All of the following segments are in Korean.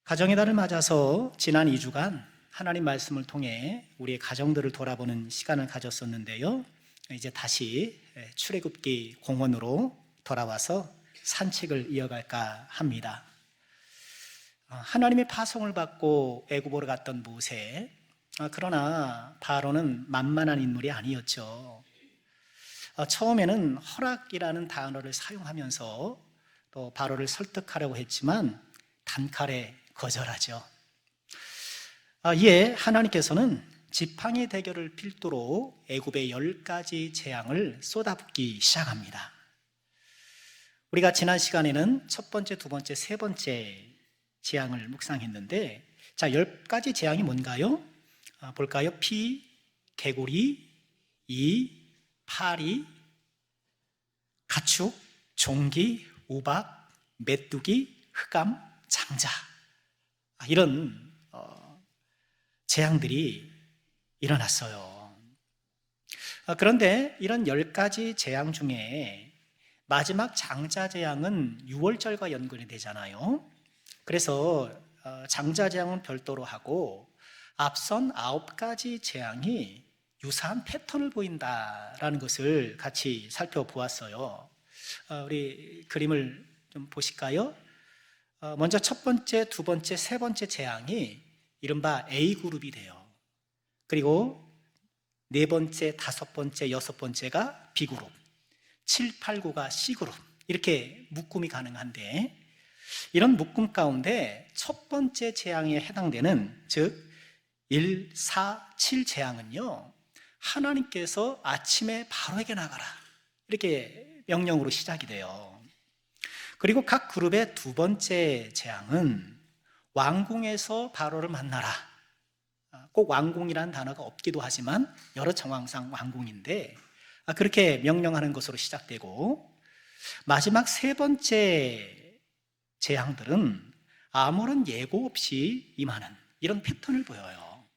가정의 달을 맞아서 지난 2주간 하나님 말씀을 통해 우리의 가정들을 돌아보는 시간을 가졌었는데요. 이제 다시 출애굽기 공원으로 돌아와서 산책을 이어갈까 합니다. 하나님의 파송을 받고 애굽으로 갔던 모세, 그러나 바로는 만만한 인물이 아니었죠. 처음에는 허락이라는 단어를 사용하면서 또 바로를 설득하려고 했지만 단칼에 거절하죠. 이에 하나님께서는 지팡이 대결을 필두로 애굽의 10가지 재앙을 쏟아붓기 시작합니다. 우리가 지난 시간에는 첫 번째, 두 번째, 세 번째 재앙을 묵상했는데, 자, 10가지 재앙이 뭔가요? 볼까요? 피, 개구리, 이, 파리, 가축, 종기, 우박, 메뚜기, 흑암, 장자, 이런 재앙들이 일어났어요. 그런데 이런 10가지 재앙 중에 마지막 장자 재앙은 6월절과 연관이 되잖아요. 그래서 장자 재앙은 별도로 하고 앞선 9가지 재앙이 유사한 패턴을 보인다라는 것을 같이 살펴보았어요. 우리 그림을 좀 보실까요? 먼저 첫 번째, 두 번째, 세 번째 재앙이 이른바 A그룹이 돼요. 그리고 네 번째, 다섯 번째, 여섯 번째가 B그룹, 7, 8, 9가 C그룹, 이렇게 묶음이 가능한데, 이런 묶음 가운데 첫 번째 재앙에 해당되는, 즉 1, 4, 7 재앙은요, 하나님께서 아침에 바로에게 나가라, 이렇게 명령으로 시작이 돼요. 그리고 각 그룹의 두 번째 재앙은 왕궁에서 바로를 만나라. 꼭 왕궁이라는 단어가 없기도 하지만 여러 정황상 왕궁인데, 그렇게 명령하는 것으로 시작되고, 마지막 세 번째 재앙들은 아무런 예고 없이 임하는 이런 패턴을 보여요.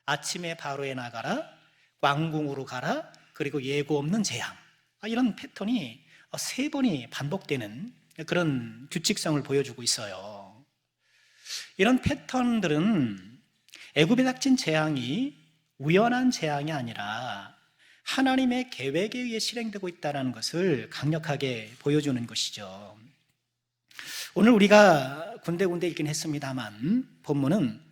아침에 바로에 나가라, 왕궁으로 가라, 그리고 예고 없는 재앙, 이런 패턴이 세 번이 반복되는 그런 규칙성을 보여주고 있어요. 이런 패턴들은 애굽에 닥친 재앙이 우연한 재앙이 아니라 하나님의 계획에 의해 실행되고 있다는 것을 강력하게 보여주는 것이죠. 오늘 우리가 군데군데 읽긴 했습니다만 본문은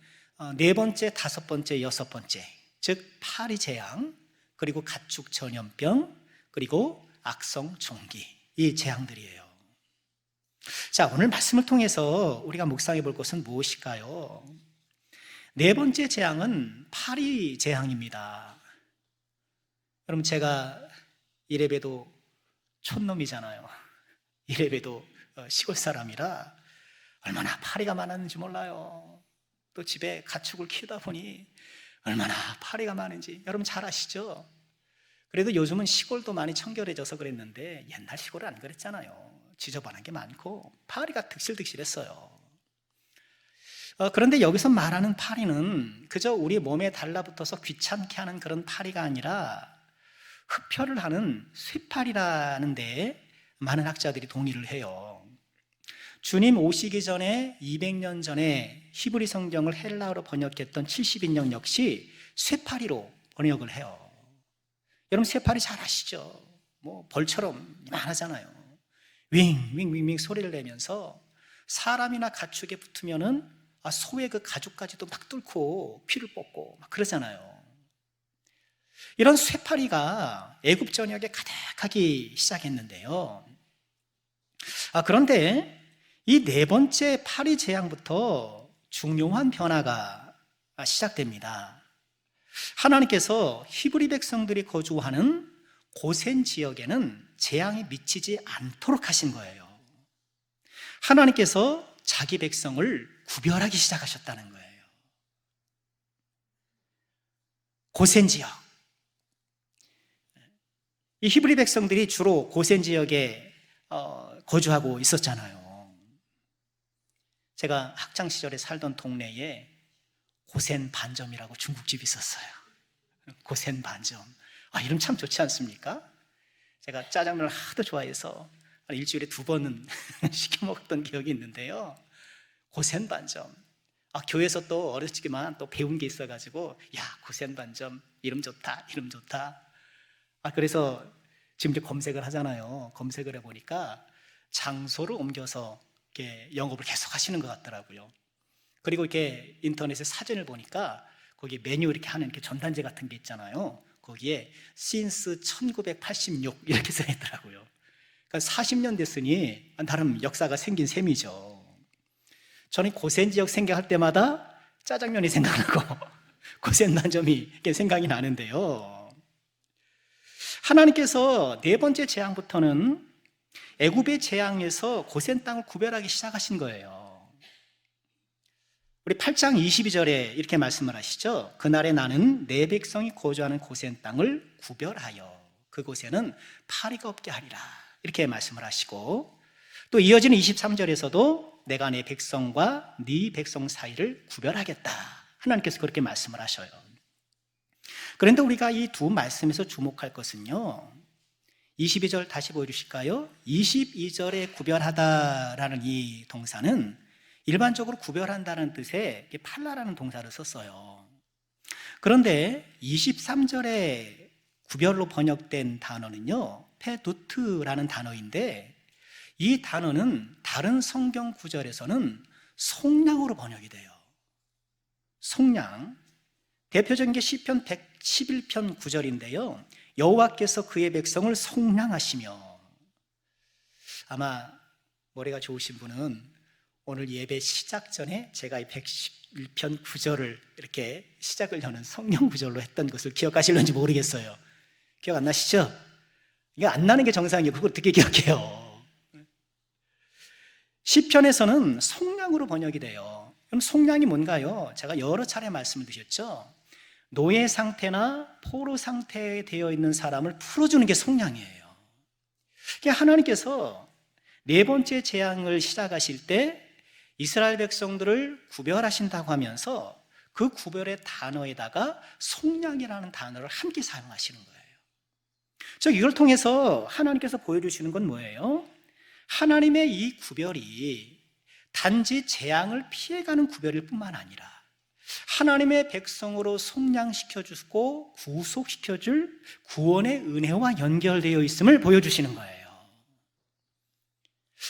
네 번째, 다섯 번째, 여섯 번째, 즉 파리 재앙, 그리고 가축 전염병, 그리고 악성 종기, 이 재앙들이에요. 자, 오늘 말씀을 통해서 우리가 묵상해 볼 것은 무엇일까요? 네 번째 재앙은 파리 재앙입니다. 여러분, 제가 이래봬도 촌놈이잖아요. 이래봬도 시골 사람이라 얼마나 파리가 많았는지 몰라요. 또 집에 가축을 키우다 보니 얼마나 파리가 많은지 여러분 잘 아시죠? 그래도 요즘은 시골도 많이 청결해져서 그랬는데 옛날 시골은 안 그랬잖아요. 지저분한 게 많고 파리가 득실득실했어요. 그런데 여기서 말하는 파리는 그저 우리 몸에 달라붙어서 귀찮게 하는 그런 파리가 아니라 흡혈을 하는 쇠파리라는데 많은 학자들이 동의를 해요. 주님 오시기 전에 200년 전에 히브리 성경을 헬라어로 번역했던 70인역 역시 쇠파리로 번역을 해요. 여러분, 쇠파리 잘 아시죠? 뭐 벌처럼 이만하잖아요. 윙윙윙윙 소리를 내면서 사람이나 가축에 붙으면은 소의 그 가죽까지도 막 뚫고 피를 뽑고 막 그러잖아요. 이런 쇠파리가 애굽 전역에 가득하기 시작했는데요. 그런데 이 네 번째 파리 재앙부터 중요한 변화가 시작됩니다. 하나님께서 히브리 백성들이 거주하는 고센 지역에는 재앙이 미치지 않도록 하신 거예요. 하나님께서 자기 백성을 구별하기 시작하셨다는 거예요. 고센 지역, 이 히브리 백성들이 주로 고센 지역에 거주하고 있었잖아요. 제가 학창시절에 살던 동네에 고센 반점이라고 중국집이 있었어요. 고센 반점, 이름 참 좋지 않습니까? 제가 짜장면을 하도 좋아해서 일주일에 2번은 시켜 먹었던 기억이 있는데요. 고센 반점, 교회에서 또 어렸지만 또 배운 게 있어가지고, 야, 고센반점 이름 좋다, 이름 좋다. 그래서 지금 이제 검색을 하잖아요. 검색을 해보니까 장소를 옮겨서 이렇게 영업을 계속 하시는 것 같더라고요. 그리고 이렇게 인터넷에 사진을 보니까 거기 메뉴 이렇게 하는 이렇게 전단지 같은 게 있잖아요. 거기에 since 1986 이렇게 써 있더라고요. 그러니까 40년 됐으니 나름 역사가 생긴 셈이죠. 저는 고센 지역 생각할 때마다 짜장면이 생각나고 고센반점이 생각이 나는데요. 하나님께서 네 번째 재앙부터는 애굽의 재앙에서 고센 땅을 구별하기 시작하신 거예요. 우리 8장 22절에 이렇게 말씀을 하시죠. 그날에 나는 내 백성이 거주하는 고센 땅을 구별하여 그곳에는 파리가 없게 하리라, 이렇게 말씀을 하시고, 또 이어지는 23절에서도 내가 내 백성과 네 백성 사이를 구별하겠다, 하나님께서 그렇게 말씀을 하셔요. 그런데 우리가 이 두 말씀에서 주목할 것은요, 22절 다시 보여주실까요? 22절에 구별하다라는 이 동사는 일반적으로 구별한다는 뜻의 팔라라는 동사를 썼어요. 그런데 23절에 구별로 번역된 단어는요, 페두트라는 단어인데, 이 단어는 다른 성경 구절에서는 속량으로 번역이 돼요. 속량. 대표적인 게 시편 111편 9절인데요. 여호와께서 그의 백성을 속량하시며. 아마 머리가 좋으신 분은 오늘 예배 시작 전에 제가 이 111편 9절을 이렇게 시작을 여는 성령 구절로 했던 것을 기억하실는지 모르겠어요. 기억 안 나시죠? 이게 안 나는 게 정상이에요. 그걸 어떻게 기억해요? 시편에서는 속량으로 번역이 돼요. 그럼 속량이 뭔가요? 제가 여러 차례 말씀을 드렸죠. 노예 상태나 포로 상태에 되어 있는 사람을 풀어주는 게 속량이에요. 하나님께서 네 번째 재앙을 시작하실 때 이스라엘 백성들을 구별하신다고 하면서 그 구별의 단어에다가 속량이라는 단어를 함께 사용하시는 거예요. 즉 이걸 통해서 하나님께서 보여주시는 건 뭐예요? 하나님의 이 구별이 단지 재앙을 피해가는 구별일 뿐만 아니라 하나님의 백성으로 속량시켜주고 구속시켜줄 구원의 은혜와 연결되어 있음을 보여주시는 거예요.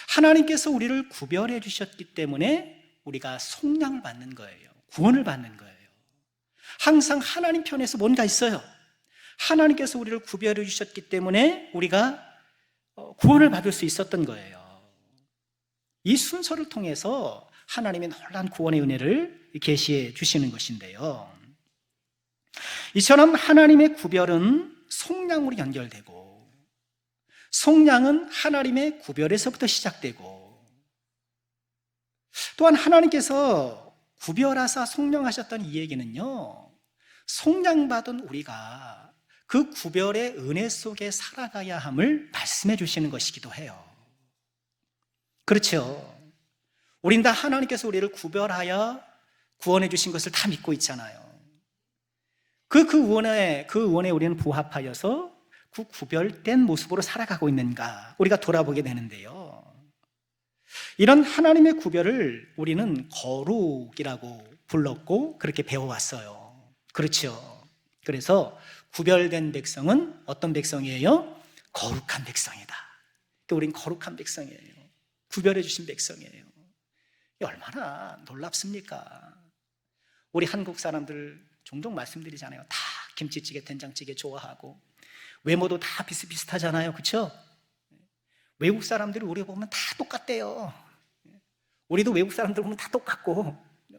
하나님께서 우리를 구별해 주셨기 때문에 우리가 속량을 받는 거예요. 구원을 받는 거예요. 항상 하나님 편에서 뭔가 있어요. 하나님께서 우리를 구별해 주셨기 때문에 우리가 구원을 받을 수 있었던 거예요. 이 순서를 통해서 하나님의 놀라운 구원의 은혜를 계시해 주시는 것인데요. 이처럼 하나님의 구별은 속량으로 연결되고, 속량은 하나님의 구별에서부터 시작되고, 또한 하나님께서 구별하사 속량하셨던 이 얘기는요, 속량받은 우리가 그 구별의 은혜 속에 살아가야 함을 말씀해 주시는 것이기도 해요. 그렇죠. 우린 다 하나님께서 우리를 구별하여 구원해 주신 것을 다 믿고 있잖아요. 그 의원에 우리는 부합하여서 그 구별된 모습으로 살아가고 있는가 우리가 돌아보게 되는데요. 이런 하나님의 구별을 우리는 거룩이라고 불렀고 그렇게 배워왔어요. 그렇죠. 그래서 구별된 백성은 어떤 백성이에요? 거룩한 백성이다. 우린 거룩한 백성이에요. 구별해 주신 백성이에요. 얼마나 놀랍습니까? 우리 한국 사람들 종종 말씀드리잖아요. 다 김치찌개, 된장찌개 좋아하고 외모도 다 비슷비슷하잖아요. 그렇죠? 외국 사람들이 우리 보면 다 똑같대요. 우리도 외국 사람들 보면 다 똑같고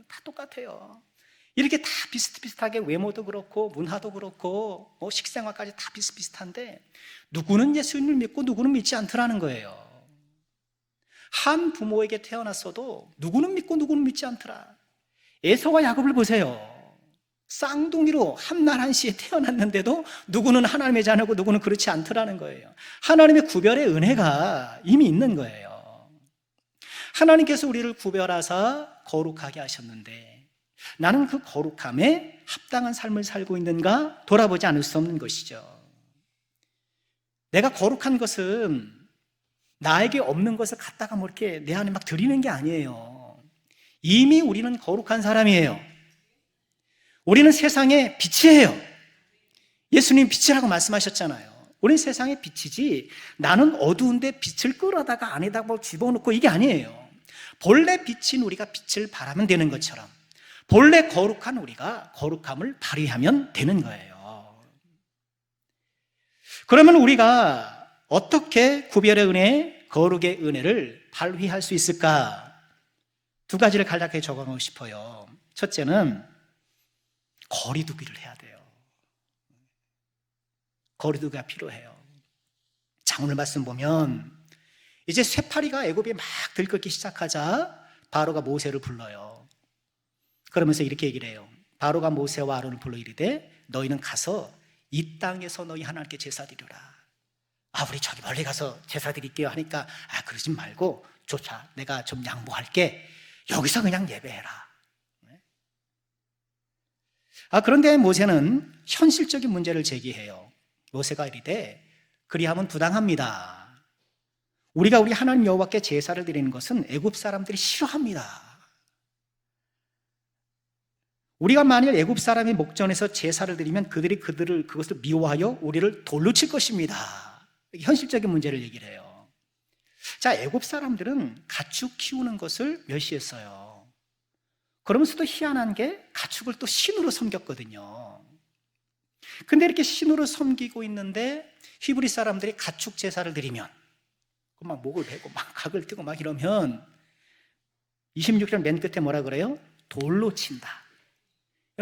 다 똑같아요. 이렇게 다 비슷비슷하게 외모도 그렇고 문화도 그렇고 식생활까지 다 비슷비슷한데 누구는 예수님을 믿고 누구는 믿지 않더라는 거예요. 한 부모에게 태어났어도 누구는 믿고 누구는 믿지 않더라. 에서와 야곱을 보세요. 쌍둥이로 한날 한시에 태어났는데도 누구는 하나님의 자녀고 누구는 그렇지 않더라는 거예요. 하나님의 구별의 은혜가 이미 있는 거예요. 하나님께서 우리를 구별하사 거룩하게 하셨는데 나는 그 거룩함에 합당한 삶을 살고 있는가 돌아보지 않을 수 없는 것이죠. 내가 거룩한 것은 나에게 없는 것을 갖다가 이렇게 내 안에 막 드리는 게 아니에요. 이미 우리는 거룩한 사람이에요. 우리는 세상의 빛이에요. 예수님 빛이라고 말씀하셨잖아요. 우리는 세상의 빛이지 나는 어두운데 빛을 끌어다가 안에다 뭐 집어넣고 이게 아니에요. 본래 빛인 우리가 빛을 발하면 되는 것처럼 본래 거룩한 우리가 거룩함을 발휘하면 되는 거예요. 그러면 우리가 어떻게 구별의 은혜, 거룩의 은혜를 발휘할 수 있을까? 두 가지를 간략하게 적어가고 싶어요. 첫째는 거리두기를 해야 돼요. 거리두기가 필요해요. 자, 오늘 말씀 보면 이제 쇠파리가 애굽에 막 들끓기 시작하자 바로가 모세를 불러요. 그러면서 이렇게 얘기를 해요. 바로가 모세와 아론을 불러 이르되 너희는 가서 이 땅에서 너희 하나님께 제사 드리라. 우리 저기 멀리 가서 제사 드릴게요 하니까 그러지 말고 좋다, 내가 좀 양보할게, 여기서 그냥 예배해라. 그런데 모세는 현실적인 문제를 제기해요. 모세가 이르되 그리하면 부당합니다. 우리가 우리 하나님 여호와께 제사를 드리는 것은 애굽 사람들이 싫어합니다. 우리가 만일 애굽 사람의 목전에서 제사를 드리면 그들이 그것을 미워하여 우리를 돌로 칠 것입니다. 현실적인 문제를 얘기를 해요. 자, 애굽 사람들은 가축 키우는 것을 멸시했어요. 그러면서도 희한한 게 가축을 또 신으로 섬겼거든요. 근데 이렇게 신으로 섬기고 있는데 히브리 사람들이 가축 제사를 드리면 막 목을 베고 막 각을 뜨고 막 이러면 26절 맨 끝에 뭐라 그래요? 돌로 친다.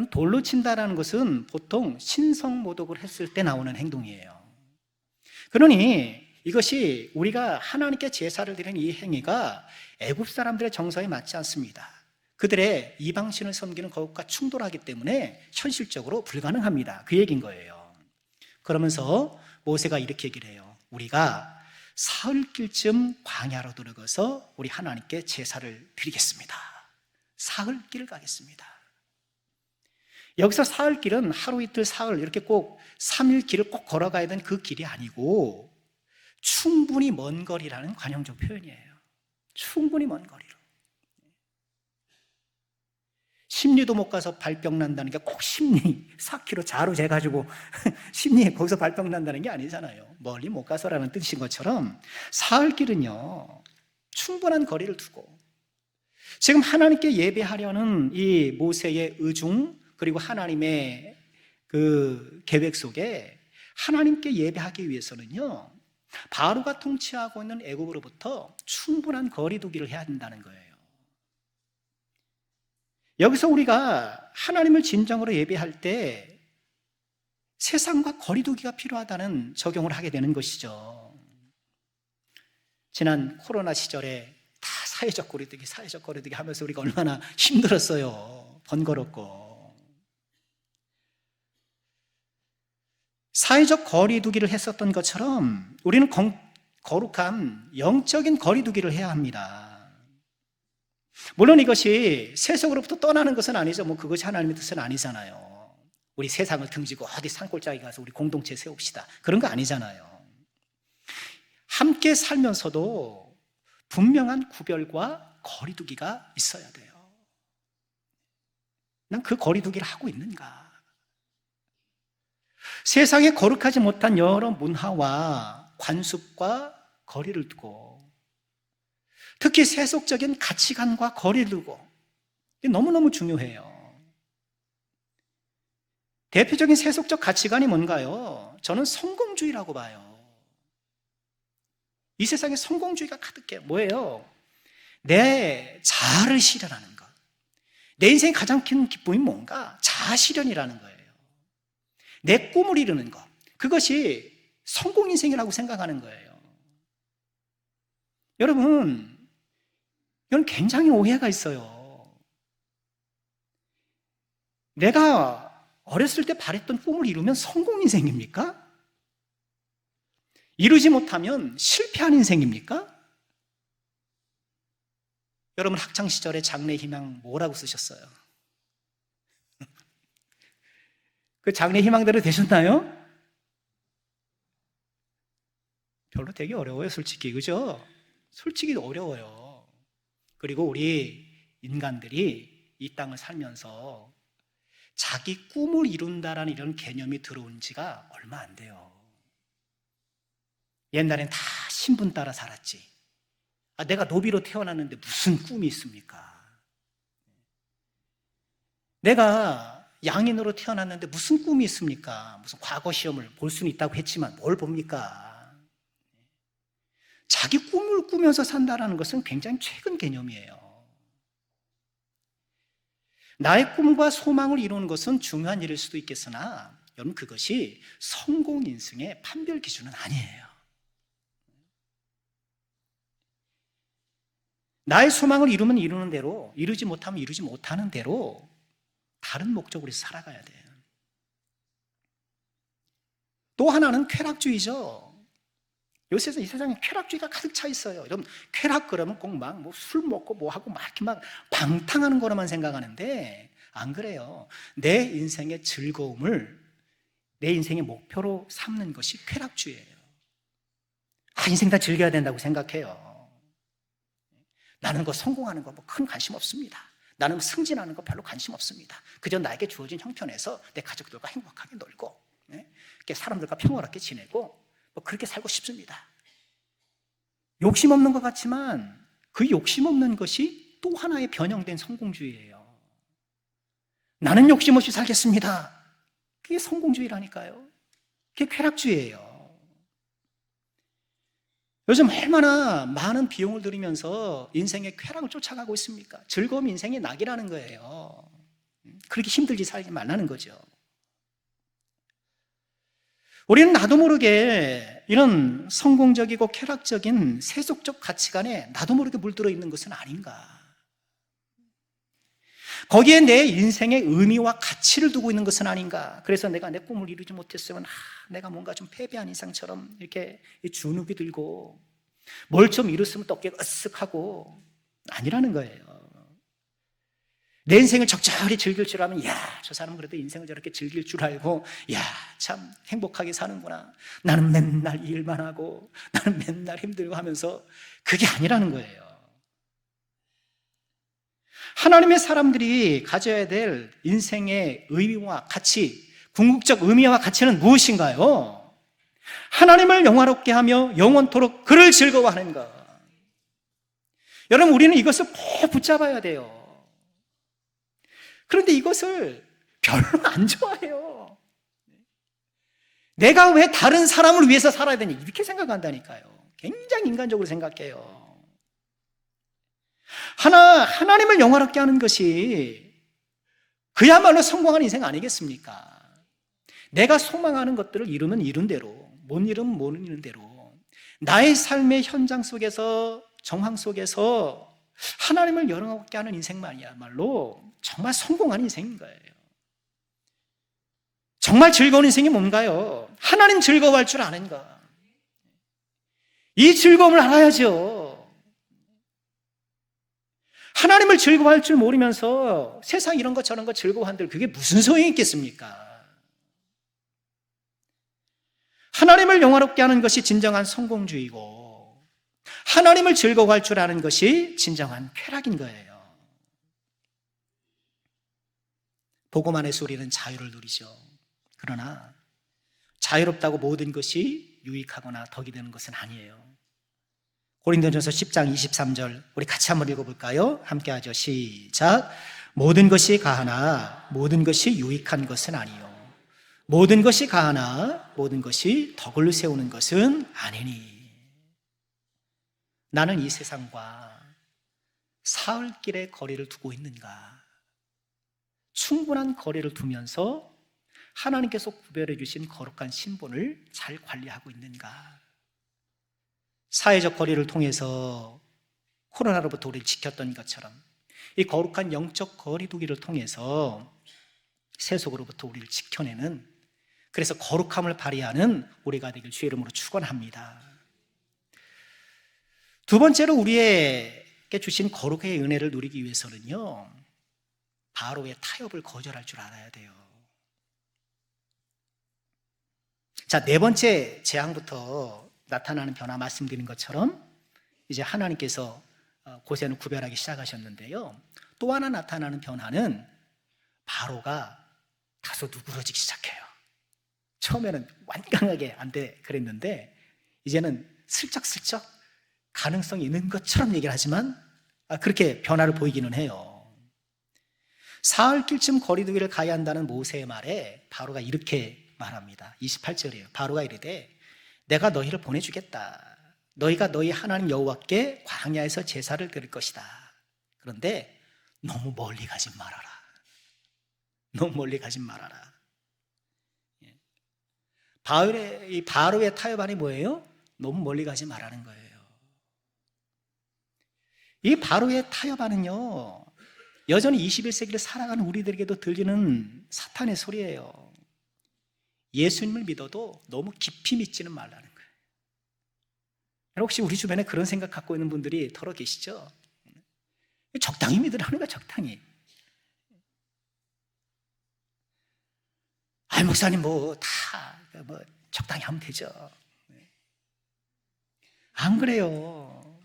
돌로 친다라는 것은 보통 신성모독을 했을 때 나오는 행동이에요. 그러니 이것이 우리가 하나님께 제사를 드리는 이 행위가 애굽 사람들의 정서에 맞지 않습니다. 그들의 이방신을 섬기는 것과 충돌하기 때문에 현실적으로 불가능합니다. 그 얘기인 거예요. 그러면서 모세가 이렇게 얘기를 해요. 우리가 사흘길쯤 광야로 들어가서 우리 하나님께 제사를 드리겠습니다. 사흘길을 가겠습니다. 여기서 사흘길은 하루 이틀 사흘 이렇게 꼭 3일 길을 꼭 걸어가야 되는 그 길이 아니고 충분히 먼 거리라는 관용적 표현이에요. 충분히 먼 거리로. 심리도 못 가서 발병 난다는 게 꼭 심리 4km 자로 재가지고 심리에 거기서 발병 난다는 게 아니잖아요. 멀리 못 가서라는 뜻인 것처럼 사흘길은요 충분한 거리를 두고 지금 하나님께 예배하려는 이 모세의 의중 그리고 하나님의 그 계획 속에 하나님께 예배하기 위해서는요 바로가 통치하고 있는 애굽으로부터 충분한 거리두기를 해야 된다는 거예요. 여기서 우리가 하나님을 진정으로 예배할 때 세상과 거리두기가 필요하다는 적용을 하게 되는 것이죠. 지난 코로나 시절에 다 사회적 거리두기 하면서 우리가 얼마나 힘들었어요. 번거롭고. 사회적 거리두기를 했었던 것처럼 우리는 거룩한 영적인 거리두기를 해야 합니다. 물론 이것이 세속으로부터 떠나는 것은 아니죠. 그것이 하나님의 뜻은 아니잖아요. 우리 세상을 등지고 어디 산골짜기 가서 우리 공동체 세웁시다. 그런 거 아니잖아요. 함께 살면서도 분명한 구별과 거리두기가 있어야 돼요. 난 그 거리두기를 하고 있는가? 세상에 거룩하지 못한 여러 문화와 관습과 거리를 두고 특히 세속적인 가치관과 거리를 두고 이게 너무너무 중요해요. 대표적인 세속적 가치관이 뭔가요? 저는 성공주의라고 봐요. 이 세상에 성공주의가 가득해요. 뭐예요? 내 자아를 실현하는 것. 내 인생의 가장 큰 기쁨이 뭔가? 자아 실현이라는 거예요. 내 꿈을 이루는 것. 그것이 성공 인생이라고 생각하는 거예요. 여러분, 이건 굉장히 오해가 있어요. 내가 어렸을 때 바랬던 꿈을 이루면 성공 인생입니까? 이루지 못하면 실패한 인생입니까? 여러분 학창시절에 장래 희망 뭐라고 쓰셨어요? 그 장래 희망대로 되셨나요? 별로 되게 어려워요, 솔직히. 그죠? 솔직히 어려워요. 그리고 우리 인간들이 이 땅을 살면서 자기 꿈을 이룬다라는 이런 개념이 들어온 지가 얼마 안 돼요. 옛날엔 다 신분 따라 살았지. 내가 노비로 태어났는데 무슨 꿈이 있습니까? 내가 양인으로 태어났는데 무슨 꿈이 있습니까? 무슨 과거 시험을 볼 수는 있다고 했지만 뭘 봅니까? 자기 꿈을 꾸면서 산다는 것은 굉장히 최근 개념이에요. 나의 꿈과 소망을 이루는 것은 중요한 일일 수도 있겠으나 여러분, 그것이 성공 인생의 판별 기준은 아니에요. 나의 소망을 이루면 이루는 대로, 이루지 못하면 이루지 못하는 대로 다른 목적으로 살아가야 돼요. 또 하나는 쾌락주의죠. 요새 이 세상에 쾌락주의가 가득 차 있어요. 여러분, 쾌락 그러면 꼭 막 술 먹고 뭐 하고 막 이렇게 막 방탕하는 거로만 생각하는데 안 그래요. 내 인생의 즐거움을 내 인생의 목표로 삼는 것이 쾌락주의예요. 인생 다 즐겨야 된다고 생각해요. 나는 그 성공하는 거 뭐 큰 관심 없습니다. 나는 승진하는 거 별로 관심 없습니다. 그저 나에게 주어진 형편에서 내 가족들과 행복하게 놀고, 사람들과 평화롭게 지내고 뭐 그렇게 살고 싶습니다. 욕심 없는 것 같지만 그 욕심 없는 것이 또 하나의 변형된 성공주의예요. 나는 욕심 없이 살겠습니다. 그게 성공주의라니까요. 그게 쾌락주의예요. 요즘 얼마나 많은 비용을 들이면서 인생의 쾌락을 쫓아가고 있습니까? 즐거움 인생의 낙이라는 거예요. 그렇게 힘들게 살지 말라는 거죠. 우리는 나도 모르게 이런 성공적이고 쾌락적인 세속적 가치관에 나도 모르게 물들어 있는 것은 아닌가. 거기에 내 인생의 의미와 가치를 두고 있는 것은 아닌가. 그래서 내가 내 꿈을 이루지 못했으면 내가 뭔가 좀 패배한 인상처럼 이렇게 주눅이 들고 뭘 좀 이뤘으면 또 어깨가 으쓱하고 아니라는 거예요. 내 인생을 적절히 즐길 줄 알면 저 사람은 그래도 인생을 저렇게 즐길 줄 알고 참 행복하게 사는구나. 나는 맨날 일만 하고 나는 맨날 힘들고 하면서 그게 아니라는 거예요. 하나님의 사람들이 가져야 될 인생의 의미와 가치, 궁극적 의미와 가치는 무엇인가요? 하나님을 영화롭게 하며 영원토록 그를 즐거워하는 것. 여러분, 우리는 이것을 꼭 붙잡아야 돼요. 그런데 이것을 별로 안 좋아해요. 내가 왜 다른 사람을 위해서 살아야 되니? 이렇게 생각한다니까요. 굉장히 인간적으로 생각해요. 하나님을 영화롭게 하는 것이 그야말로 성공한 인생 아니겠습니까? 내가 소망하는 것들을 이루면 이룬 대로, 못 이루면 못 이룬 대로 나의 삶의 현장 속에서, 정황 속에서 하나님을 영화롭게 하는 인생만이야말로 정말 성공한 인생인 거예요. 정말 즐거운 인생이 뭔가요? 하나님 즐거워할 줄 아는 것. 이 즐거움을 알아야죠. 하나님을 즐거워할 줄 모르면서 세상 이런 것 저런 것 즐거워한들 그게 무슨 소용이 있겠습니까? 하나님을 영화롭게 하는 것이 진정한 성공주의고 하나님을 즐거워할 줄 아는 것이 진정한 쾌락인 거예요. 복음 안에서 우리는 자유를 누리죠. 그러나 자유롭다고 모든 것이 유익하거나 덕이 되는 것은 아니에요. 고린도전서 10장 23절 우리 같이 한번 읽어볼까요? 함께 하죠. 시작. 모든 것이 가하나 모든 것이 유익한 것은 아니요 모든 것이 가하나 모든 것이 덕을 세우는 것은 아니니. 나는 이 세상과 사흘길의 거리를 두고 있는가? 충분한 거리를 두면서 하나님께서 구별해 주신 거룩한 신분을 잘 관리하고 있는가? 사회적 거리를 통해서 코로나로부터 우리를 지켰던 것처럼 이 거룩한 영적 거리두기를 통해서 세속으로부터 우리를 지켜내는, 그래서 거룩함을 발휘하는 우리가 되길 주의 이름으로 축원합니다. 두 번째로 우리에게 주신 거룩의 은혜를 누리기 위해서는요, 바로의 타협을 거절할 줄 알아야 돼요. 자, 네 번째 재앙부터 나타나는 변화 말씀드린 것처럼 이제 하나님께서 고센을 구별하기 시작하셨는데요, 또 하나 나타나는 변화는 바로가 다소 누그러지기 시작해요. 처음에는 완강하게 안 돼 그랬는데 이제는 슬쩍슬쩍 가능성이 있는 것처럼 얘기를 하지만 그렇게 변화를 보이기는 해요. 사흘길쯤 거리두기를 가야 한다는 모세의 말에 바로가 이렇게 말합니다. 28절이에요. 바로가 이르되 내가 너희를 보내주겠다. 너희가 너희 하나님 여호와께 광야에서 제사를 드릴 것이다. 그런데 너무 멀리 가지 말아라. 너무 멀리 가지 말아라. 이 바로의 타협안이 뭐예요? 너무 멀리 가지 말라는 거예요. 이 바로의 타협안은요, 여전히 21세기를 살아가는 우리들에게도 들리는 사탄의 소리예요. 예수님을 믿어도 너무 깊이 믿지는 말라는 거예요. 혹시 우리 주변에 그런 생각 갖고 있는 분들이 덜어 계시죠? 적당히 믿으라는 거야, 적당히. 목사님 적당히 하면 되죠. 안 그래요.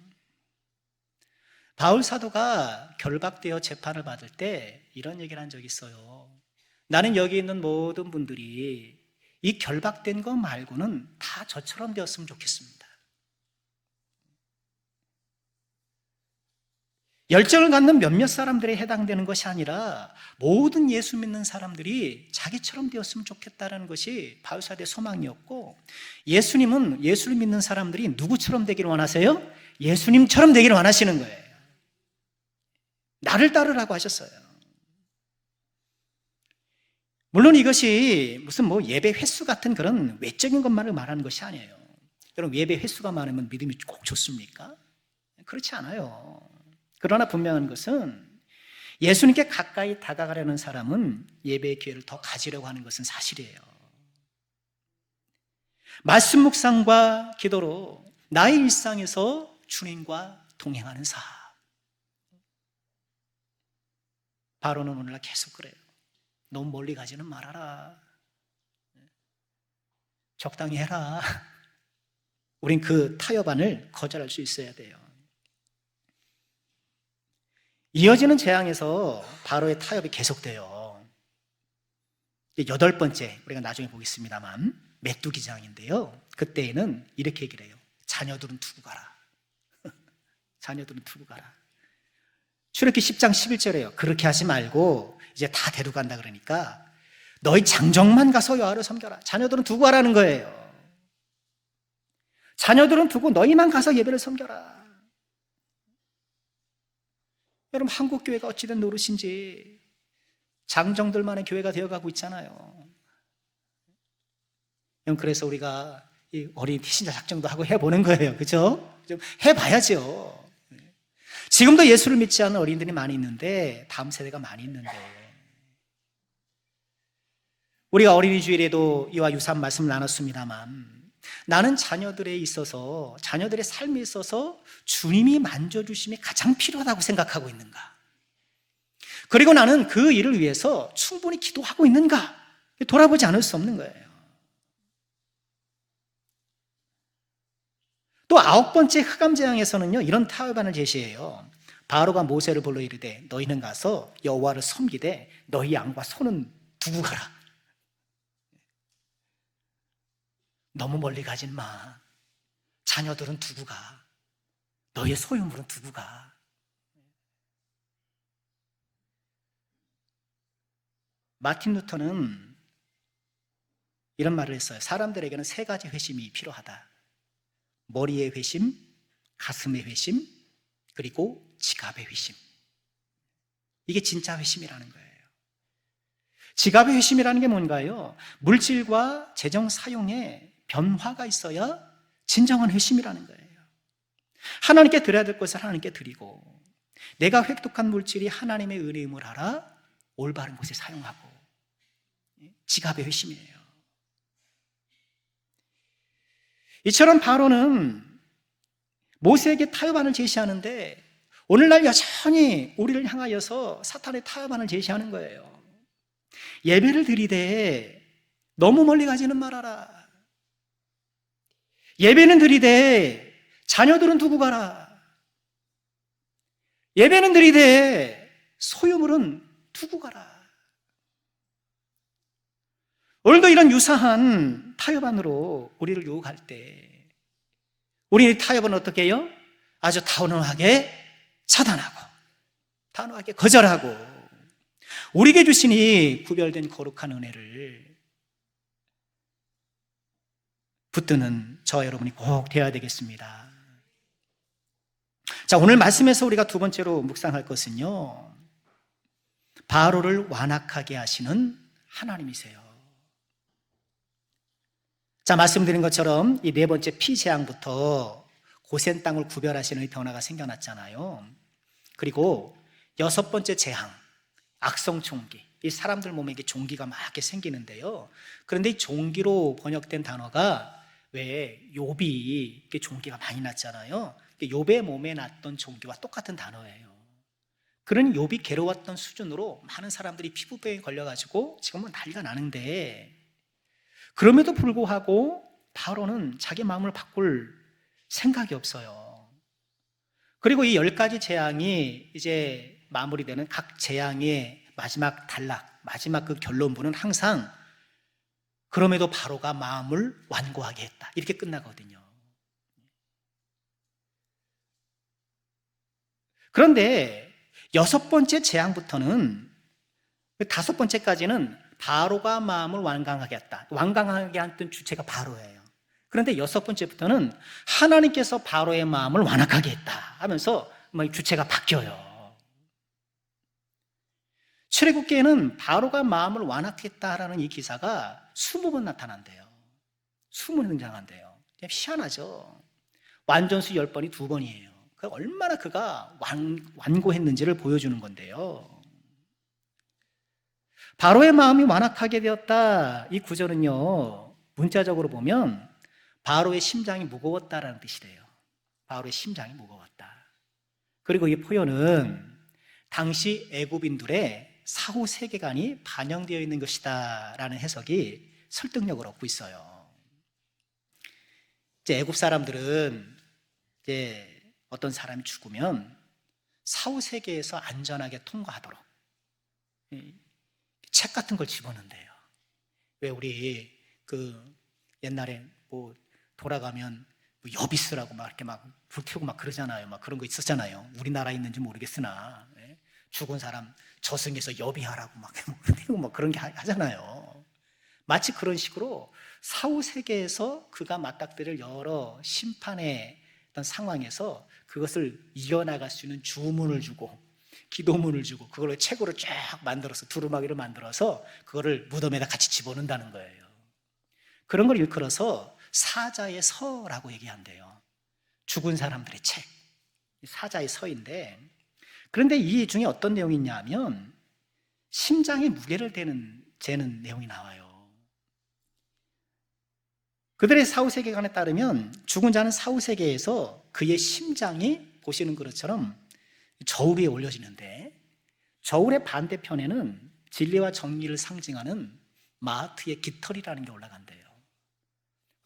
바울 사도가 결박되어 재판을 받을 때 이런 얘기를 한 적이 있어요. 나는 여기 있는 모든 분들이 이 결박된 거 말고는 다 저처럼 되었으면 좋겠습니다. 열정을 갖는 몇몇 사람들에 해당되는 것이 아니라 모든 예수 믿는 사람들이 자기처럼 되었으면 좋겠다는 것이 바울 사도의 소망이었고, 예수님은 예수를 믿는 사람들이 누구처럼 되기를 원하세요? 예수님처럼 되기를 원하시는 거예요. 나를 따르라고 하셨어요. 물론 이것이 무슨 예배 횟수 같은 그런 외적인 것만을 말하는 것이 아니에요. 여러분, 예배 횟수가 많으면 믿음이 꼭 좋습니까? 그렇지 않아요. 그러나 분명한 것은 예수님께 가까이 다가가려는 사람은 예배의 기회를 더 가지려고 하는 것은 사실이에요. 말씀 묵상과 기도로 나의 일상에서 주님과 동행하는 삶. 바로는 오늘날 계속 그래요. 너무 멀리 가지는 말아라. 적당히 해라. 우린 그 타협안을 거절할 수 있어야 돼요. 이어지는 재앙에서 바로의 타협이 계속돼요. 8번째, 우리가 나중에 보겠습니다만 메뚜기 재앙인데요, 그때에는 이렇게 얘기를 해요. 자녀들은 두고 가라. 자녀들은 두고 가라. 출애굽기 10장 11절에요. 그렇게 하지 말고 이제 다 데려간다 그러니까 너희 장정만 가서 여호와를 섬겨라. 자녀들은 두고 가라는 거예요. 자녀들은 두고 너희만 가서 예배를 섬겨라. 여러분, 한국 교회가 어찌된 노릇인지 장정들만의 교회가 되어가고 있잖아요. 그래서 우리가 이 어린 태신자 작정도 하고 해보는 거예요. 그죠? 좀 해봐야죠. 지금도 예수를 믿지 않는 어린이들이 많이 있는데, 다음 세대가 많이 있는데, 우리가 어린이 주일에도 이와 유사한 말씀을 나눴습니다만, 나는 자녀들에 있어서, 자녀들의 삶에 있어서 주님이 만져주심이 가장 필요하다고 생각하고 있는가? 그리고 나는 그 일을 위해서 충분히 기도하고 있는가? 돌아보지 않을 수 없는 거예요. 또 9번째 흑암재앙에서는요, 이런 타협안을 제시해요. 바로가 모세를 불러 이르되 너희는 가서 여호와를 섬기되 너희 양과 소는 두고 가라. 너무 멀리 가진 마. 자녀들은 두고 가. 너의 소유물은 두고 가. 마틴 루터는 이런 말을 했어요. 사람들에게는 3가지 회심이 필요하다. 머리의 회심, 가슴의 회심, 그리고 지갑의 회심. 이게 진짜 회심이라는 거예요. 지갑의 회심이라는 게 뭔가요? 물질과 재정 사용에 변화가 있어야 진정한 회심이라는 거예요. 하나님께 드려야 될 것을 하나님께 드리고, 내가 획득한 물질이 하나님의 은혜임을 알아 올바른 곳에 사용하고, 지갑의 회심이에요. 이처럼 바로는 모세에게 타협안을 제시하는데, 오늘날 여전히 우리를 향하여서 사탄의 타협안을 제시하는 거예요. 예배를 드리되 너무 멀리 가지는 말아라. 예배는 드리되 자녀들은 두고 가라. 예배는 드리되 소유물은 두고 가라. 오늘도 이런 유사한 타협안으로 우리를 유혹할 때 우리 타협은 어떻게 해요? 아주 단호하게 차단하고 단호하게 거절하고 우리에게 주신 이 구별된 거룩한 은혜를 붙드는 저와 여러분이 꼭 되어야 되겠습니다. 자, 오늘 말씀에서 우리가 두 번째로 묵상할 것은요, 바로를 완악하게 하시는 하나님이세요. 자, 말씀드린 것처럼 이 네 번째 피재앙부터 고센 땅을 구별하시는 이 변화가 생겨났잖아요. 그리고 여섯 번째 재앙, 악성 종기. 이 사람들 몸에 이게 종기가 막 이렇게 생기는데요. 그런데 이 종기로 번역된 단어가 왜 욥이 이렇게 종기가 많이 났잖아요. 욥의 몸에 났던 종기와 똑같은 단어예요. 그런 욥이 괴로웠던 수준으로 많은 사람들이 피부병에 걸려가지고 지금은 난리가 나는데, 그럼에도 불구하고 바로는 자기 마음을 바꿀 생각이 없어요. 그리고 이 10가지 재앙이 이제 마무리되는 각 재앙의 마지막 단락, 마지막 그 결론부는 항상 그럼에도 바로가 마음을 완고하게 했다, 이렇게 끝나거든요. 그런데 여섯 번째 재앙부터는, 다섯 번째까지는 바로가 마음을 완강하게 했다. 완강하게 했던 주체가 바로예요. 그런데 여섯 번째부터는 하나님께서 바로의 마음을 완악하게 했다 하면서 주체가 바뀌어요. 출애굽기에는 바로가 마음을 완악했다라는 이 기사가 20번 나타난대요. 20번 등장한대요. 희한하죠. 완전수 10번이 2번이에요. 얼마나 그가 완고했는지를 보여주는 건데요. 바로의 마음이 완악하게 되었다, 이 구절은요, 문자적으로 보면 바로의 심장이 무거웠다라는 뜻이 돼요. 바로의 심장이 무거웠다. 그리고 이 표현은 당시 애굽인들의 사후 세계관이 반영되어 있는 것이다 라는 해석이 설득력을 얻고 있어요. 이제 애굽 사람들은 이제 어떤 사람이 죽으면 사후 세계에서 안전하게 통과하도록 책 같은 걸 집어넣는데요. 왜 우리 옛날에 돌아가면 여비스라고 막 이렇게 막 불태우고 막 그러잖아요. 막 그런 거 있었잖아요. 우리나라에 있는지 모르겠으나 죽은 사람 저승에서 여비하라고 막 그런 게 하잖아요. 마치 그런 식으로 사후 세계에서 그가 맞닥뜨릴 여러 심판의 어떤 상황에서 그것을 이겨나갈 수 있는 주문을 주고 기도문을 주고 그걸 책으로 쫙 만들어서 두루마기를 만들어서 그거를 무덤에다 같이 집어넣는다는 거예요. 그런 걸 일컬어서 사자의 서라고 얘기한대요. 죽은 사람들의 책, 사자의 서인데, 그런데 이 중에 어떤 내용이 있냐면 심장의 무게를 재는 내용이 나와요. 그들의 사후세계관에 따르면 죽은 자는 사후세계에서 그의 심장이 보시는 것처럼 저울 위에 올려지는데, 저울의 반대편에는 진리와 정의를 상징하는 마하트의 깃털이라는 게 올라간대요.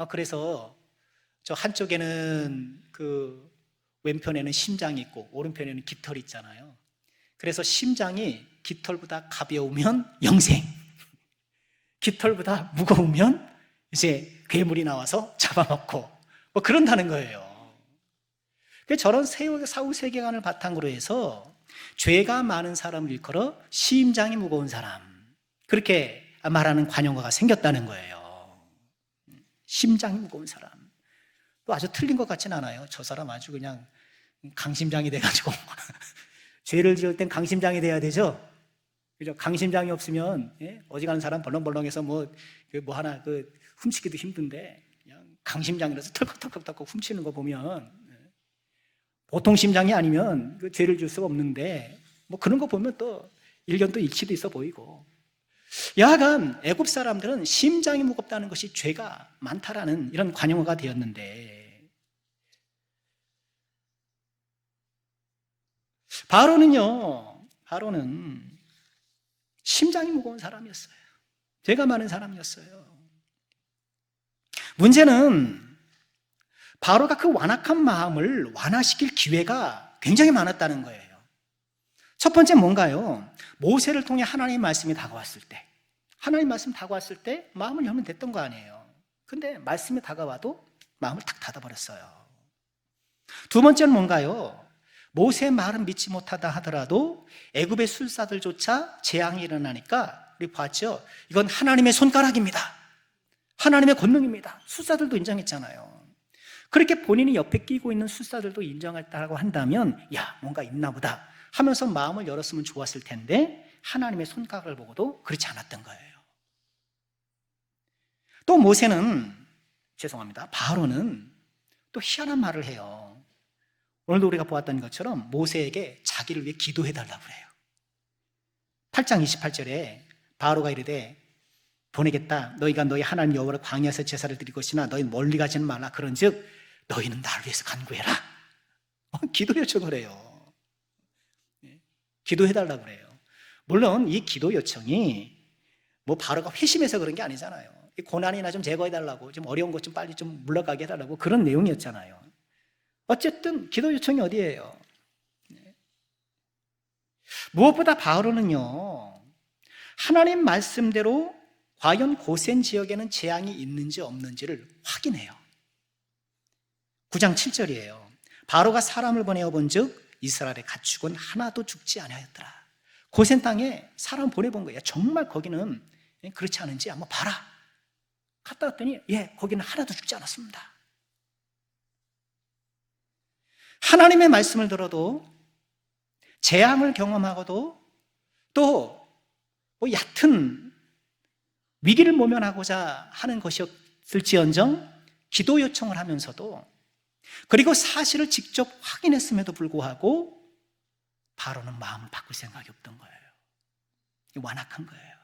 그래서 저 한쪽에는 왼편에는 심장이 있고 오른편에는 깃털이 있잖아요. 그래서 심장이 깃털보다 가벼우면 영생, 깃털보다 무거우면 이제 괴물이 나와서 잡아먹고 그런다는 거예요. 저런 사후 세계관을 바탕으로 해서 죄가 많은 사람을 일컬어 심장이 무거운 사람, 그렇게 말하는 관용어가 생겼다는 거예요. 심장이 무거운 사람. 또 아주 틀린 것 같진 않아요. 저 사람 아주 그냥 강심장이 돼가지고 죄를 지을 땐 강심장이 돼야 되죠. 그죠? 강심장이 없으면 어지간한 사람 벌렁벌렁해서 하나 훔치기도 힘든데, 그냥 강심장이라서 털컥털컥 훔치는 거 보면 보통 심장이 아니면 죄를 지을 수가 없는데, 그런 거 보면 또 일견도 일치도 있어 보이고. 여하간 애굽 사람들은 심장이 무겁다는 것이 죄가 많다라는 이런 관용어가 되었는데, 바로는 심장이 무거운 사람이었어요. 죄가 많은 사람이었어요. 문제는 바로가 그 완악한 마음을 완화시킬 기회가 굉장히 많았다는 거예요. 첫 번째 뭔가요? 모세를 통해 하나님의 말씀이 다가왔을 때, 하나님 말씀 다가왔을 때 마음을 열면 됐던 거 아니에요. 근데 말씀이 다가와도 마음을 탁 닫아버렸어요. 두 번째는 뭔가요? 모세의 말은 믿지 못하다 하더라도 애굽의 술사들조차 재앙이 일어나니까 우리 봤죠? 이건 하나님의 손가락입니다. 하나님의 권능입니다. 술사들도 인정했잖아요. 그렇게 본인이 옆에 끼고 있는 술사들도 인정했다고 한다면 야, 뭔가 있나 보다 하면서 마음을 열었으면 좋았을 텐데 하나님의 손가락을 보고도 그렇지 않았던 거예요. 또 모세는, 바로는 또 희한한 말을 해요. 오늘도 우리가 보았던 것처럼 모세에게 자기를 위해 기도해달라고 그래요. 8장 28절에 바로가 이르되 보내겠다. 너희가 너희 하나님 여호와를 광야에서 제사를 드릴 것이나 너희는 멀리 가지는 말라. 그런즉 너희는 나를 위해서 간구해라. 기도 요청을 해요. 기도해달라고 그래요. 물론 이 기도 요청이 뭐 바로가 회심해서 그런 게 아니잖아요. 고난이나 좀 제거해달라고, 좀 어려운 것 좀 빨리 좀 물러가게 해달라고 그런 내용이었잖아요. 어쨌든 기도 요청이 어디예요? 무엇보다 바로는요, 하나님 말씀대로 과연 고센 지역에는 재앙이 있는지 없는지를 확인해요. 9장 7절이에요. 바로가 사람을 보내어 본즉 이스라엘의 가축은 하나도 죽지 아니하였더라. 고센 땅에 사람 보내본 거예요. 정말 거기는 그렇지 않은지 한번 봐라. 갔다 왔더니 거기는 하나도 죽지 않았습니다. 하나님의 말씀을 들어도 재앙을 경험하고도 또 얕은 위기를 모면하고자 하는 것이었을지언정 기도 요청을 하면서도, 그리고 사실을 직접 확인했음에도 불구하고 바로는 마음을 바꿀 생각이 없던 거예요. 완악한 거예요.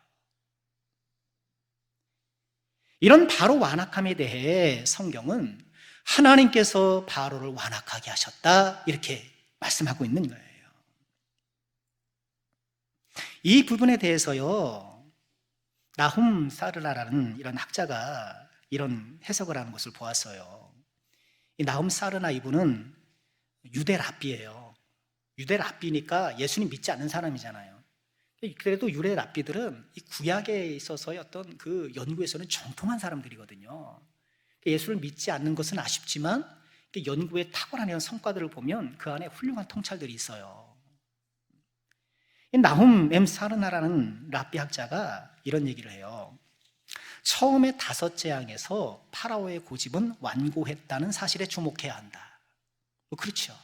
이런 바로 완악함에 대해 성경은 하나님께서 바로를 완악하게 하셨다 이렇게 말씀하고 있는 거예요. 이 부분에 대해서요, 나훔 사르나라는 이런 학자가 이런 해석을 하는 것을 보았어요. 이 나훔 사르나 이분은 유대 랍비예요. 유대 랍비니까 예수님 믿지 않는 사람이잖아요. 그래도 유대 랍비들은 이 구약에 있어서의 어떤 그 연구에서는 정통한 사람들이거든요. 예수를 믿지 않는 것은 아쉽지만 연구에 탁월한 이런 성과들을 보면 그 안에 훌륭한 통찰들이 있어요. 나훔 사르나라는 랍비 학자가 이런 얘기를 해요. 처음에 5 재앙에서 파라오의 고집은 완고했다는 사실에 주목해야 한다. 그렇죠.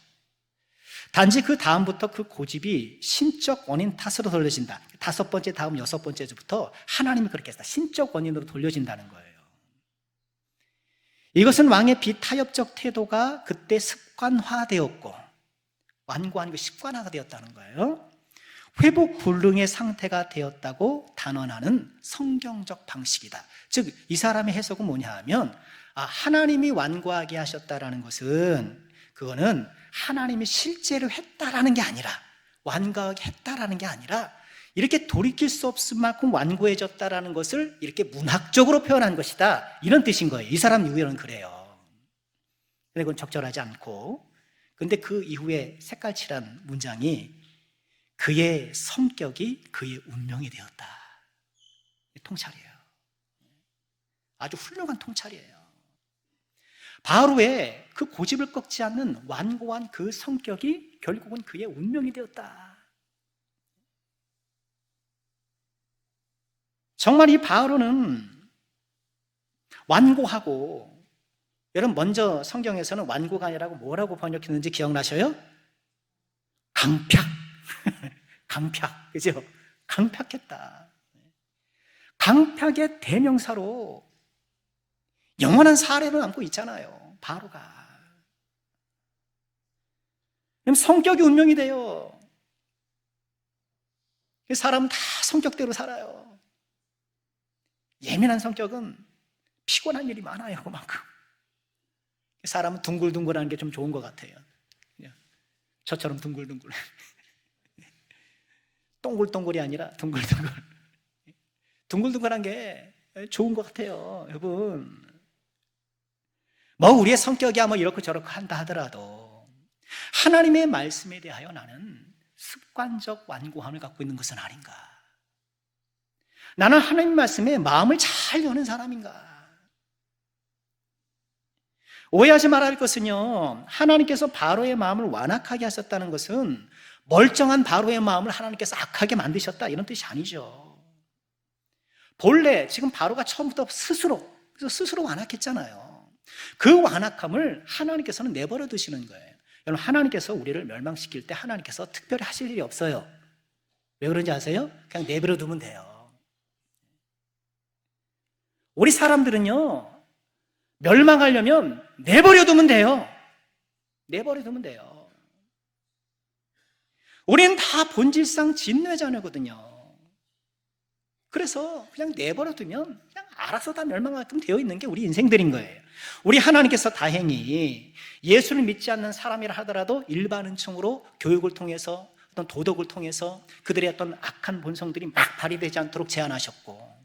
단지 그 다음부터 그 고집이 신적 원인 탓으로 돌려진다. 5번째 다음 6번째부터 하나님이 그렇게 했다. 신적 원인으로 돌려진다는 거예요. 이것은 왕의 비타협적 태도가 그때 습관화되었고, 완고한 게 습관화가 되었다는 거예요. 회복 불능의 상태가 되었다고 단언하는 성경적 방식이다. 즉, 이 사람의 해석은 뭐냐 하면, 하나님이 완고하게 하셨다라는 것은 그거는 하나님이 실제로 했다라는 게 아니라, 완고하게 했다라는 게 아니라 이렇게 돌이킬 수 없을 만큼 완고해졌다라는 것을 이렇게 문학적으로 표현한 것이다, 이런 뜻인 거예요. 이 사람 이후에는 그래요. 근데 그건 적절하지 않고, 근데 그 이후에 색깔칠한 문장이 그의 성격이 그의 운명이 되었다. 통찰이에요. 아주 훌륭한 통찰이에요. 바로의 그 고집을 꺾지 않는 완고한 그 성격이 결국은 그의 운명이 되었다. 정말 이 바로는 완고하고, 여러분 먼저 성경에서는 완고가 아니라고 뭐라고 번역했는지 기억나셔요? 강팍. 강팍, 그죠? 강팍했다. 강팍의 대명사로 영원한 사례를 남고 있잖아요, 바로가. 그럼 성격이 운명이 돼요. 사람은 다 성격대로 살아요. 예민한 성격은 피곤한 일이 많아요, 그만큼. 사람은 둥글둥글하는 게 좀 좋은 것 같아요. 저처럼 둥글둥글. 동글동글이 아니라 둥글둥글. 둥글둥글한 게 좋은 것 같아요, 여러분. 뭐 우리의 성격이야 뭐 이렇고 저렇고 한다 하더라도 하나님의 말씀에 대하여 나는 습관적 완고함을 갖고 있는 것은 아닌가? 나는 하나님 말씀에 마음을 잘 여는 사람인가? 오해하지 말아야 할 것은요, 하나님께서 바로의 마음을 완악하게 하셨다는 것은 멀쩡한 바로의 마음을 하나님께서 악하게 만드셨다, 이런 뜻이 아니죠. 본래 지금 바로가 처음부터 스스로 완악했잖아요. 그 완악함을 하나님께서는 내버려 두시는 거예요. 여러분, 하나님께서 우리를 멸망시킬 때 하나님께서 특별히 하실 일이 없어요. 왜 그런지 아세요? 그냥 내버려 두면 돼요. 우리 사람들은요, 멸망하려면 내버려 두면 돼요. 내버려 두면 돼요. 우리는 다 본질상 진뇌자녀거든요. 그래서 그냥 내버려 두면 그냥 알아서 다 멸망하게끔 되어 있는 게 우리 인생들인 거예요. 우리 하나님께서 다행히 예수를 믿지 않는 사람이라 하더라도 일반 은총으로 교육을 통해서, 어떤 도덕을 통해서 그들의 어떤 악한 본성들이 막 발휘되지 않도록 제한하셨고,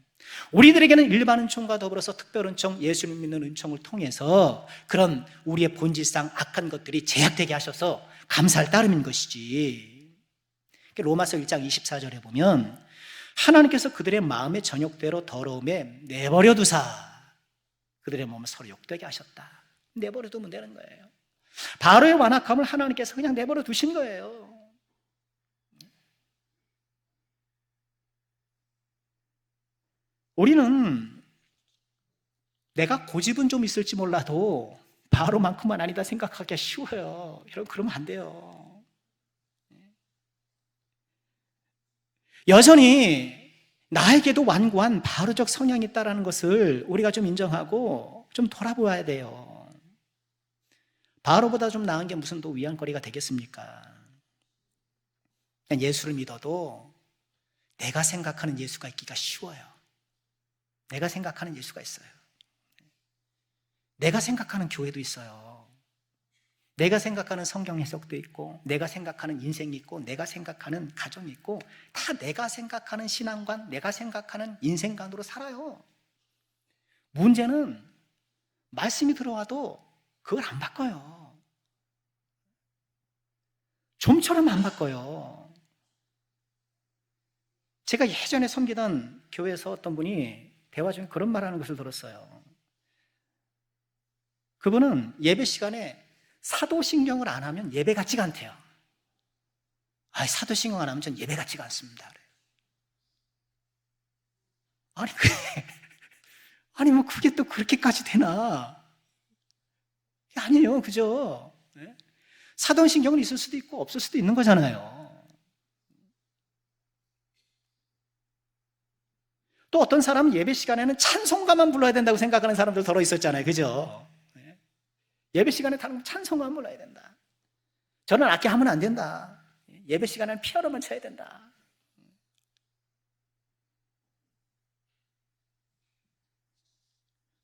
우리들에게는 일반 은총과 더불어서 특별 은총, 예수를 믿는 은총을 통해서 그런 우리의 본질상 악한 것들이 제약되게 하셔서 감사할 따름인 것이지. 로마서 1장 24절에 보면 하나님께서 그들의 마음의 정욕대로 더러움에 내버려 두사 그들의 몸을 서로 욕되게 하셨다. 내버려 두면 되는 거예요. 바로의 완악함을 하나님께서 그냥 내버려 두신 거예요. 우리는 내가 고집은 좀 있을지 몰라도 바로만큼은 아니다 생각하기가 쉬워요. 여러분, 그러면 안 돼요. 여전히 나에게도 완고한 바로적 성향이 있다는 것을 우리가 좀 인정하고 좀 돌아보아야 돼요. 바로보다 좀 나은 게 무슨 또 위안거리가 되겠습니까? 그냥 예수를 믿어도 내가 생각하는 예수가 있기가 쉬워요. 내가 생각하는 예수가 있어요. 내가 생각하는 교회도 있어요. 내가 생각하는 성경 해석도 있고, 내가 생각하는 인생이 있고, 내가 생각하는 가정이 있고, 다 내가 생각하는 신앙관, 내가 생각하는 인생관으로 살아요. 문제는 말씀이 들어와도 그걸 안 바꿔요. 좀처럼 안 바꿔요. 제가 예전에 섬기던 교회에서 어떤 분이 대화 중에 그런 말하는 것을 들었어요. 그분은 예배 시간에 사도신경을 안 하면 예배 같지가 않대요. 사도신경 안 하면 전 예배 같지가 않습니다. 아니 뭐 그게 또 그렇게까지 되나? 아니에요, 그죠? 사도신경은 있을 수도 있고 없을 수도 있는 거잖아요. 또 어떤 사람은 예배 시간에는 찬송가만 불러야 된다고 생각하는 사람들 더러 있었잖아요, 그죠? 예배 시간에 다른 찬송가만 불러야 된다. 저는 악기 하면 안 된다. 예배 시간에는 피아노만 쳐야 된다.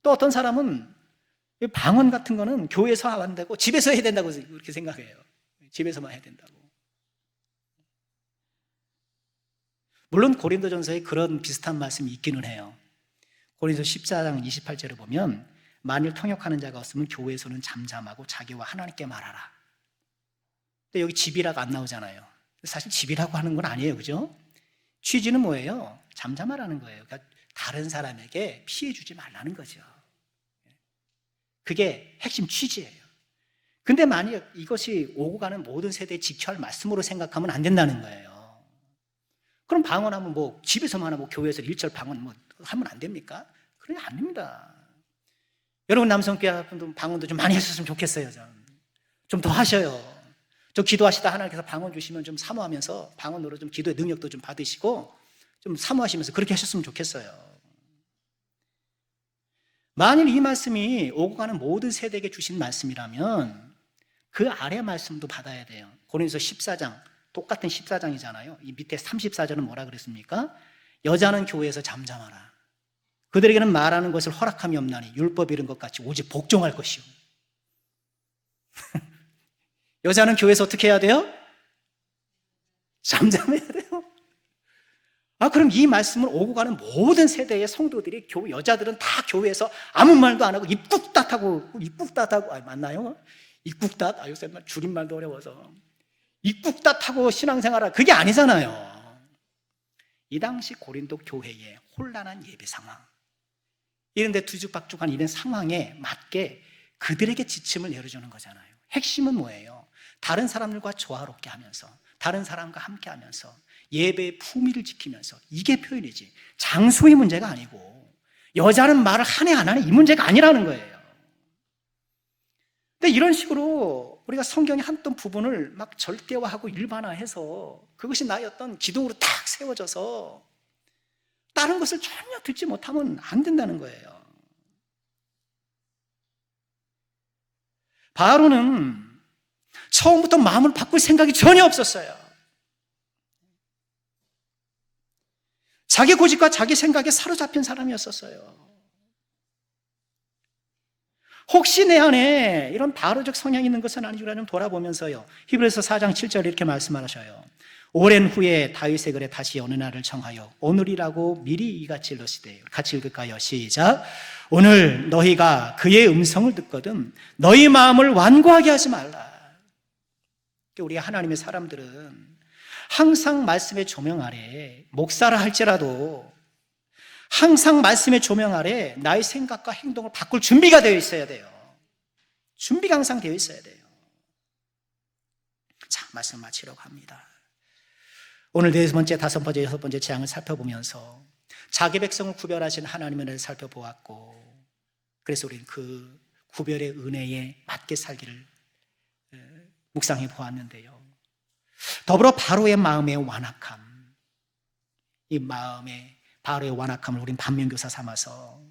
또 어떤 사람은 방언 같은 거는 교회에서 안 되고 집에서 해야 된다고 그렇게 생각해요. 집에서만 해야 된다고. 물론 고린도전서에 그런 비슷한 말씀이 있기는 해요. 고린도 14장 28절을 보면 만일 통역하는 자가 없으면 교회에서는 잠잠하고 자기와 하나님께 말하라. 근데 여기 집이라고 안 나오잖아요. 사실 집이라고 하는 건 아니에요, 그죠? 취지는 뭐예요? 잠잠하라는 거예요. 그러니까 다른 사람에게 피해 주지 말라는 거죠. 그게 핵심 취지예요. 근데 만약 이것이 오고 가는 모든 세대에 지켜야 할 말씀으로 생각하면 안 된다는 거예요. 그럼 방언하면 뭐 집에서만 하고 교회에서 일절 방언 뭐 하면 안 됩니까? 그러면 안 됩니다. 여러분 남성교회 분들 방언도 좀 많이 하셨으면 좋겠어요. 좀 더 하셔요. 좀 기도하시다 하나님께서 방언 주시면 좀 사모하면서 방언으로 좀 기도의 능력도 좀 받으시고 좀 사모하시면서 그렇게 하셨으면 좋겠어요. 만일 이 말씀이 오고 가는 모든 세대에게 주신 말씀이라면 그 아래 말씀도 받아야 돼요. 고린도서 14장 똑같은 14장이잖아요. 이 밑에 34절은 뭐라 그랬습니까? 여자는 교회에서 잠잠하라. 그들에게는 말하는 것을 허락함이 없나니 율법 이른 것 같이 오직 복종할 것이요. 여자는 교회에서 어떻게 해야 돼요? 잠잠해야 돼요. 그럼 이 말씀을 오고 가는 모든 세대의 성도들이 여자들은 다 교회에서 아무 말도 안 하고 입국닷하고 맞나요? 입국닷? 요새 줄임말도 어려워서 입국다타고 신앙생활을 그게 아니잖아요. 이 당시 고린도 교회의 혼란한 예배 상황, 이런데 뒤죽박죽한 이런 상황에 맞게 그들에게 지침을 내려주는 거잖아요. 핵심은 뭐예요? 다른 사람들과 조화롭게 하면서, 다른 사람과 함께 하면서, 예배의 품위를 지키면서, 이게 표현이지 장소의 문제가 아니고, 여자는 말을 하네 안 하네 이 문제가 아니라는 거예요. 근데 이런 식으로 우리가 성경의 한 부분을 막 절대화하고 일반화해서 그것이 나의 어떤 기둥으로 딱 세워져서 다른 것을 전혀 듣지 못하면 안 된다는 거예요. 바로는 처음부터 마음을 바꿀 생각이 전혀 없었어요. 자기 고집과 자기 생각에 사로잡힌 사람이었었어요. 혹시 내 안에 이런 바로적 성향이 있는 것은 아니지라 좀 돌아보면서요, 히브리서 4장 7절에 이렇게 말씀하셔요. 오랜 후에 다윗의 글에 다시 어느 날을 정하여 오늘이라고 미리 이같이 일러시되, 같이 읽을까요? 시작. 오늘 너희가 그의 음성을 듣거든 너희 마음을 완고하게 하지 말라. 우리 하나님의 사람들은 항상 말씀의 조명 아래, 목사라 할지라도 항상 말씀의 조명 아래 나의 생각과 행동을 바꿀 준비가 되어 있어야 돼요. 준비가 항상 되어 있어야 돼요. 자, 말씀 마치려고 합니다. 오늘 네 번째, 다섯 번째, 여섯 번째 재앙을 살펴보면서 자기 백성을 구별하신 하나님의 은혜를 살펴보았고, 그래서 우리는 그 구별의 은혜에 맞게 살기를 묵상해 보았는데요. 더불어 바로의 마음의 완악함, 이 마음의 바로의 완악함을 우린 반면교사 삼아서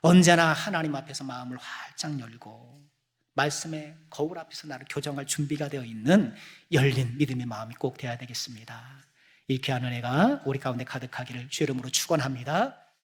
언제나 하나님 앞에서 마음을 활짝 열고 말씀의 거울 앞에서 나를 교정할 준비가 되어 있는 열린 믿음의 마음이 꼭 되어야 되겠습니다. 이 귀한 은혜가 우리 가운데 가득하기를 주의 이름으로 축원합니다.